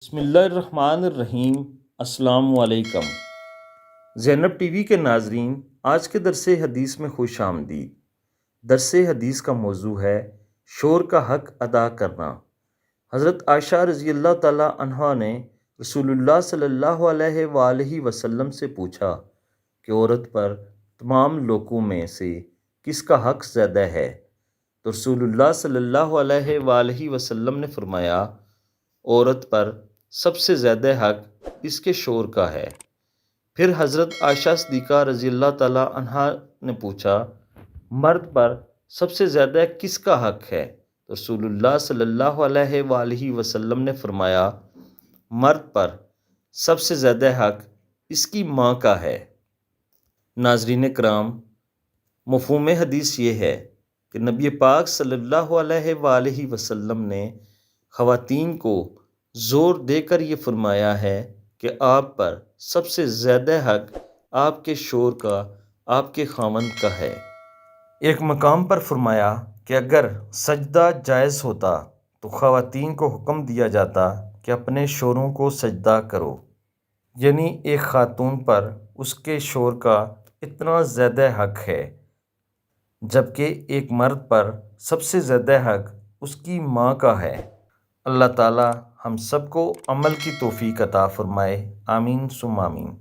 بسم اللہ الرحمن الرحیم۔ السلام علیکم۔ زینب ٹی وی کے ناظرین، آج کے درس حدیث میں خوش آمدید۔ درس حدیث کا موضوع ہے شور کا حق ادا کرنا۔ حضرت عائشہ رضی اللہ تعالیٰ عنہا نے رسول اللہ صلی اللہ علیہ وآلہ وسلم سے پوچھا کہ عورت پر تمام لوگوں میں سے کس کا حق زیادہ ہے؟ تو رسول اللہ صلی اللہ علیہ وآلہ وسلم نے فرمایا، عورت پر سب سے زیادہ حق اس کے شور کا ہے۔ پھر حضرت عائشہ صدیقہ رضی اللہ تعالیٰ عنہا نے پوچھا، مرد پر سب سے زیادہ کس کا حق ہے؟ تو رسول اللہ صلی اللہ علیہ وآلہ وسلم نے فرمایا، مرد پر سب سے زیادہ حق اس کی ماں کا ہے۔ ناظرین کرام، مفہوم حدیث یہ ہے کہ نبی پاک صلی اللہ علیہ وآلہ وسلم نے خواتین کو زور دے کر یہ فرمایا ہے کہ آپ پر سب سے زیادہ حق آپ کے شور کا، آپ کے خاوند کا ہے۔ ایک مقام پر فرمایا کہ اگر سجدہ جائز ہوتا تو خواتین کو حکم دیا جاتا کہ اپنے شوروں کو سجدہ کرو، یعنی ایک خاتون پر اس کے شور کا اتنا زیادہ حق ہے، جبکہ ایک مرد پر سب سے زیادہ حق اس کی ماں کا ہے۔ اللہ تعالی ہم سب کو عمل کی توفیق عطا فرمائے، آمین ثم آمین۔